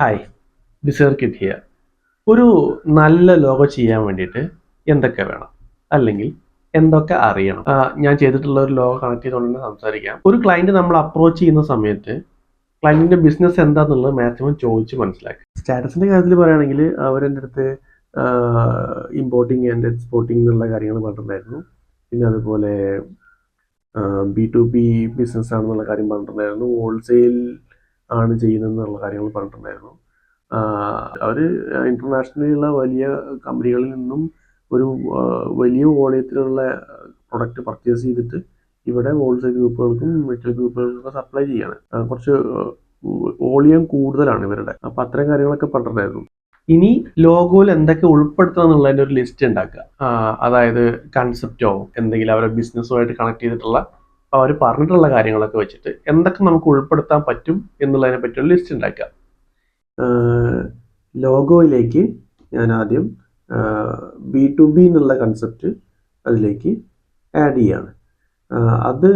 Hi, ബിസേർ kid here. ഒരു നല്ല logo ചെയ്യാൻ വേണ്ടിയിട്ട് എന്തൊക്കെ വേണം, അല്ലെങ്കിൽ എന്തൊക്കെ അറിയണം? ഞാൻ ചെയ്തിട്ടുള്ള ഒരു ലോഗോ കണക്ട് ചെയ്തുകൊണ്ട് തന്നെ സംസാരിക്കാം. ഒരു ക്ലയന്റ് നമ്മൾ അപ്രോച്ച് ചെയ്യുന്ന സമയത്ത് ക്ലയന്റിന്റെ ബിസിനസ് എന്താണെന്നുള്ളത് മാക്സിമം ചോദിച്ച് മനസ്സിലാക്കുക. സ്റ്റാറ്റസിന്റെ കാര്യത്തിൽ പറയുകയാണെങ്കിൽ അവരെൻ്റെ അടുത്ത് ഇമ്പോർട്ടിങ് ആൻഡ് എക്സ്പോർട്ടിങ് എന്നുള്ള കാര്യങ്ങൾ പറഞ്ഞിട്ടുണ്ടായിരുന്നു. പിന്നെ അതുപോലെ B2B ബിസിനസ് ആണെന്നുള്ള കാര്യം പറഞ്ഞിട്ടുണ്ടായിരുന്നു. ഹോൾസെയിൽ ആണ് ചെയ്യുന്നതെന്നുള്ള കാര്യങ്ങൾ പറഞ്ഞിട്ടുണ്ടായിരുന്നു. അവർ ഇൻ്റർനാഷണലിലുള്ള വലിയ കമ്പനികളിൽ നിന്നും ഒരു വലിയ വോളിയത്തിലുള്ള പ്രൊഡക്റ്റ് പർച്ചേസ് ചെയ്തിട്ട് ഇവിടെ ഹോൾസെയിൽ ഗ്രൂപ്പുകൾക്കും റീറ്റെയിൽ ഗ്രൂപ്പുകൾക്കൊക്കെ സപ്ലൈ ചെയ്യാണ്. കുറച്ച് വോളിയം കൂടുതലാണ് ഇവരുടെ. അപ്പോൾ അത്തരം കാര്യങ്ങളൊക്കെ പറഞ്ഞിട്ടുണ്ടായിരുന്നു. ഇനി ലോഗോയിൽ എന്തൊക്കെ ഉൾപ്പെടുത്തണം എന്നുള്ളതിൻ്റെ ഒരു ലിസ്റ്റ് ഉണ്ടാക്കുക. അതായത് കൺസെപ്റ്റോ എന്തെങ്കിലും അവരുടെ ബിസിനസ്സുമായിട്ട് കണക്ട് ചെയ്തിട്ടുള്ള അവർ പറഞ്ഞിട്ടുള്ള കാര്യങ്ങളൊക്കെ വെച്ചിട്ട് എന്തൊക്കെ നമുക്ക് ഉൾപ്പെടുത്താൻ പറ്റും എന്നുള്ളതിനെ പറ്റിയുള്ള ലിസ്റ്റ് ഉണ്ടാക്കുക. ലോഗോയിലേക്ക് ഞാൻ ആദ്യം B2B എന്നുള്ള കൺസെപ്റ്റ് അതിലേക്ക് ആഡ് ചെയ്യാണ്. അത്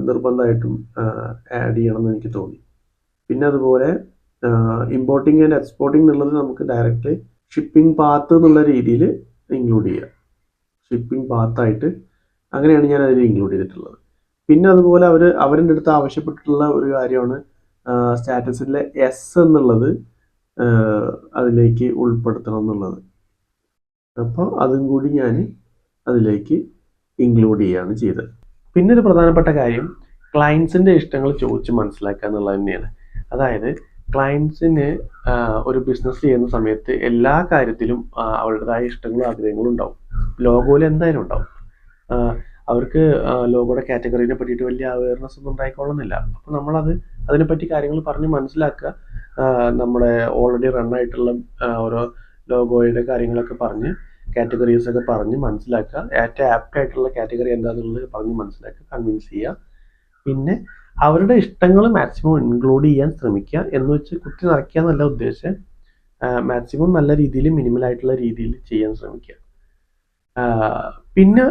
നിർബന്ധമായിട്ടും ആഡ് ചെയ്യണമെന്ന് എനിക്ക് തോന്നി. പിന്നെ അതുപോലെ ഇമ്പോർട്ടിങ് ആൻഡ് എക്സ്പോർട്ടിങ് എന്നുള്ളത് നമുക്ക് ഡയറക്റ്റ് ഷിപ്പിംഗ് പാത്ത് എന്നുള്ള രീതിയിൽ ഇൻക്ലൂഡ് ചെയ്യുക. ഷിപ്പിംഗ് പാത്തായിട്ട് അങ്ങനെയാണ് ഞാൻ അതിൽ ഇൻക്ലൂഡ് ചെയ്തിട്ടുള്ളത്. പിന്നെ അതുപോലെ അവരുടെ അടുത്ത് ആവശ്യപ്പെട്ടിട്ടുള്ള ഒരു കാര്യമാണ് സ്റ്റാറ്റസിലെ എസ് എന്നുള്ളത് അതിലേക്ക് ഉൾപ്പെടുത്തണം എന്നുള്ളത്. അപ്പോൾ അതും കൂടി ഞാൻ അതിലേക്ക് ഇൻക്ലൂഡ് ചെയ്യുകയാണ് ചെയ്തത്. പിന്നെ ഒരു പ്രധാനപ്പെട്ട കാര്യം ക്ലയൻസിൻ്റെ ഇഷ്ടങ്ങൾ ചോദിച്ച് മനസ്സിലാക്കുക എന്നുള്ളത് തന്നെയാണ്. അതായത് ക്ലയൻസിന് ഒരു ബിസിനസ് ചെയ്യുന്ന സമയത്ത് എല്ലാ കാര്യത്തിലും അവരുടേതായ ഇഷ്ടങ്ങളും ആഗ്രഹങ്ങളും ഉണ്ടാവും. ലോഗോയിൽ എന്തായാലും ഉണ്ടാവും. അവർക്ക് ലോഗോയുടെ കാറ്റഗറീനെ പറ്റിയിട്ട് വലിയ അവയർനെസ് ഒന്നും ഉണ്ടായിക്കൊള്ളുന്നില്ല. അപ്പോൾ നമ്മളത് അതിനെപ്പറ്റി കാര്യങ്ങൾ പറഞ്ഞ് മനസ്സിലാക്കുക. നമ്മുടെ ഓൾറെഡി റണ്ണായിട്ടുള്ള ഓരോ ലോഗോയുടെ കാര്യങ്ങളൊക്കെ പറഞ്ഞ് കാറ്റഗറീസൊക്കെ പറഞ്ഞ് മനസ്സിലാക്കുക. ഏറ്റവും ആപ്റ്റ് ആയിട്ടുള്ള കാറ്റഗറി എന്താണെന്നുള്ളത് പറഞ്ഞ് മനസ്സിലാക്കുക, കൺവിൻസ് ചെയ്യുക. പിന്നെ അവരുടെ ഇഷ്ടങ്ങൾ മാക്സിമം ഇൻക്ലൂഡ് ചെയ്യാൻ ശ്രമിക്കുക. എന്ന് വെച്ച് കുത്തി നിറയ്ക്കുക എന്നല്ല ഉദ്ദേശിച്ചത്. മാക്സിമം നല്ല രീതിയിൽ മിനിമലായിട്ടുള്ള രീതിയിൽ ചെയ്യാൻ ശ്രമിക്കുക. പിന്നെ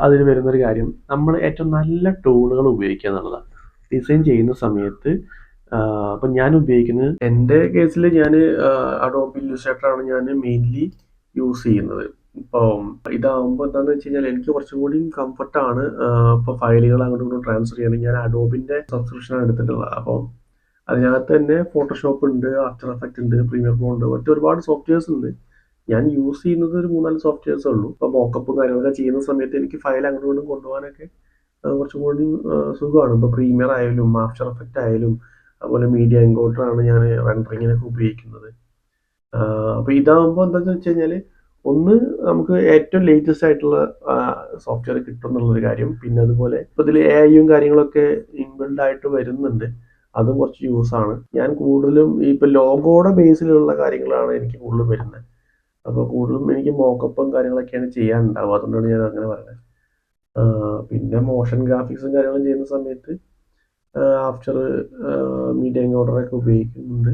അതിൽ വരുന്നൊരു കാര്യം നമ്മൾ ഏറ്റവും നല്ല ടൂളുകൾ ഉപയോഗിക്കുക എന്നുള്ളതാണ്. ഡിസൈൻ ചെയ്യുന്ന സമയത്ത് അപ്പം ഞാൻ ഉപയോഗിക്കുന്നത്, എൻ്റെ കേസിൽ ഞാൻ അഡോബ് ഇല്ലുസ്ട്രേറ്ററാണ് ഞാൻ മെയിൻലി യൂസ് ചെയ്യുന്നത്. ഇപ്പോൾ ഇതാകുമ്പോൾ എന്താണെന്ന് വെച്ച് കഴിഞ്ഞാൽ എനിക്ക് കുറച്ചും കൂടി കംഫർട്ടാണ്. ഇപ്പോൾ ഫയലുകൾ അങ്ങോട്ടും ഇങ്ങോട്ടും ട്രാൻസ്ഫർ ചെയ്യണമെങ്കിൽ ഞാൻ അഡോബിൻ്റെ സബ്സ്ക്രിപ്ഷനാണ് എടുത്തിട്ടുള്ളത്. അപ്പോൾ അതിനകത്ത് തന്നെ ഫോട്ടോഷോപ്പ് ഉണ്ട്, ആഫ്റ്റർ എഫക്റ്റ് ഉണ്ട്, പ്രീമിയർ പ്രോ ഉണ്ട്, മറ്റു ഒരുപാട് സോഫ്റ്റ്വെയർസ് ഉണ്ട്. ഞാൻ യൂസ് ചെയ്യുന്നത് ഒരു 3-4 സോഫ്റ്റ്വെയർസേ ഉള്ളൂ. ഇപ്പോൾ മോക്കപ്പും കാര്യങ്ങളൊക്കെ ചെയ്യുന്ന സമയത്ത് എനിക്ക് ഫയൽ അങ്ങോട്ടും ഇങ്ങോട്ടും കൊണ്ടുപോകാനൊക്കെ കുറച്ചും കൂടി സുഖമാണ്. ഇപ്പോൾ പ്രീമിയർ ആയാലും ആഫ്റ്റർ എഫക്റ്റ് ആയാലും അതുപോലെ മീഡിയ എൻകോഡറാണ് ഞാൻ റെൻഡറിങ്ങിനൊക്കെ ഉപയോഗിക്കുന്നത്. അപ്പോൾ ഇതാകുമ്പോൾ എന്താണെന്ന് വെച്ച് കഴിഞ്ഞാൽ ഒന്ന് നമുക്ക് ഏറ്റവും ലേറ്റസ്റ്റ് ആയിട്ടുള്ള സോഫ്റ്റ്വെയർ കിട്ടും എന്നുള്ളൊരു കാര്യം. പിന്നെ അതുപോലെ ഇപ്പോൾ ഇതിൽ AI കാര്യങ്ങളൊക്കെ ഇൻബിൽഡ് ആയിട്ട് വരുന്നുണ്ട്. അതും കുറച്ച് യൂസാണ്. ഞാൻ കൂടുതലും ഇപ്പോൾ ലോഗോയുടെ ബേസിലുള്ള കാര്യങ്ങളാണ് എനിക്ക് കൂടുതലും വരുന്നത്. അപ്പോൾ കൂടുതലും എനിക്ക് മോക്കപ്പും കാര്യങ്ങളൊക്കെയാണ് ചെയ്യാനുണ്ടാവുക. അതുകൊണ്ടാണ് ഞാൻ അങ്ങനെ പറയുന്നത്. പിന്നെ മോഷൻ ഗ്രാഫിക്സും കാര്യങ്ങളും ചെയ്യുന്ന സമയത്ത് ആഫ്റ്റർ മീഡിയ എൻകോഡറൊക്കെ ഉപയോഗിക്കുന്നുണ്ട്,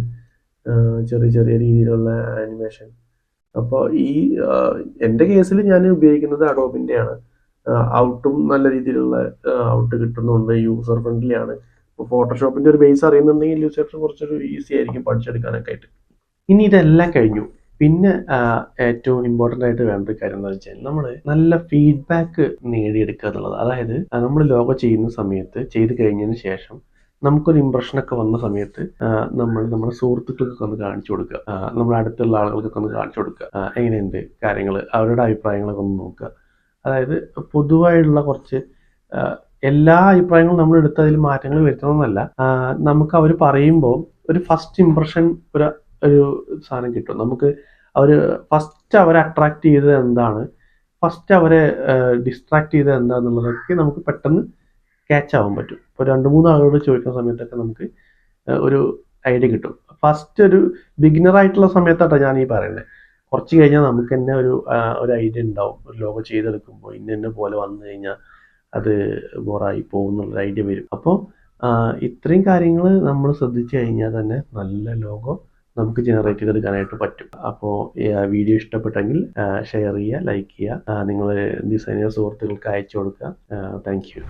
ചെറിയ ചെറിയ രീതിയിലുള്ള ആനിമേഷൻ. അപ്പോൾ എൻ്റെ കേസിൽ ഞാൻ ഉപയോഗിക്കുന്നത് അഡോബിൻ്റെയാണ്. ഔട്ടും നല്ല രീതിയിലുള്ള ഔട്ട് കിട്ടുന്നുണ്ട്, യൂസർ ഫ്രണ്ട്ലി ആണ്. ഇപ്പോൾ ഫോട്ടോഷോപ്പിൻ്റെ ഒരു ബേസ് അറിയുന്നുണ്ടെങ്കിൽ ഇല്ലുസ്ട്രേറ്റർ കുറച്ചൊരു ഈസി ആയിരിക്കും പഠിച്ചെടുക്കാനൊക്കെ ആയിട്ട്. ഇനി ഇതെല്ലാം കഴിഞ്ഞു. പിന്നെ ഏറ്റവും ഇമ്പോർട്ടൻ്റ് ആയിട്ട് വേണ്ട ഒരു കാര്യം എന്താണെന്ന് വെച്ചാൽ നമ്മൾ നല്ല ഫീഡ്ബാക്ക് നേടിയെടുക്കുക എന്നുള്ളത്. അതായത് നമ്മൾ ലോഗോ ചെയ്യുന്ന സമയത്ത് ചെയ്ത് കഴിഞ്ഞതിന് ശേഷം നമുക്കൊരു ഇമ്പ്രഷനൊക്കെ വന്ന സമയത്ത് നമ്മൾ നമ്മുടെ സുഹൃത്തുക്കൾക്കൊക്കെ ഒന്ന് കാണിച്ചു കൊടുക്കുക, നമ്മുടെ അടുത്തുള്ള ആളുകൾക്കൊക്കെ ഒന്ന് കാണിച്ചു കൊടുക്കുക. എങ്ങനെയുണ്ട് കാര്യങ്ങൾ, അവരുടെ അഭിപ്രായങ്ങളൊക്കെ ഒന്ന് നോക്കുക. അതായത് പൊതുവായുള്ള കുറച്ച് എല്ലാ അഭിപ്രായങ്ങളും നമ്മൾ എടുത്ത് അതിൽ മാറ്റങ്ങൾ വരുത്തണമെന്നല്ല. നമുക്ക് അവർ പറയുമ്പോൾ ഒരു ഫസ്റ്റ് ഇമ്പ്രഷൻ ഒരു സാധനം കിട്ടും നമുക്ക്. ഫസ്റ്റ് അവരെ അട്രാക്ട് ചെയ്തത് എന്താണ്, ഫസ്റ്റ് അവരെ ഡിസ്ട്രാക്ട് ചെയ്തത് എന്താണെന്നുള്ളതൊക്കെ നമുക്ക് പെട്ടെന്ന് ക്യാച്ച് ആവാൻ പറ്റും. ഇപ്പോൾ 2-3 ആളുകളോട് ചോദിക്കുന്ന സമയത്തൊക്കെ നമുക്ക് ഒരു ഐഡിയ കിട്ടും. ഫസ്റ്റ് ഒരു ബിഗിനർ ആയിട്ടുള്ള സമയത്താണ് ഞാൻ ഈ പറയുന്നത്. കുറച്ച് കഴിഞ്ഞാൽ നമുക്ക് തന്നെ ഒരു ഐഡിയ ഉണ്ടാവും. ഒരു ലോഗോ ചെയ്തെടുക്കുമ്പോൾ ഇന്ന പോലെ വന്നു കഴിഞ്ഞാൽ അത് ബോറായി പോകും എന്നുള്ളൊരു ഐഡിയ വരും. അപ്പോൾ ഇത്രയും കാര്യങ്ങൾ നമ്മൾ ശ്രദ്ധിച്ചു കഴിഞ്ഞാൽ തന്നെ നല്ല ലോഗോ നമുക്ക് ജനറേറ്റ് ചെയ്തെടുക്കാനായിട്ട് പറ്റും. അപ്പോൾ വീഡിയോ ഇഷ്ടപ്പെട്ടെങ്കിൽ ഷെയർ ചെയ്യുക, ലൈക്ക് ചെയ്യുക, നിങ്ങൾ ഡിസൈനർ സുഹൃത്തുക്കൾക്ക് അയച്ചു കൊടുക്കുക. Thank you.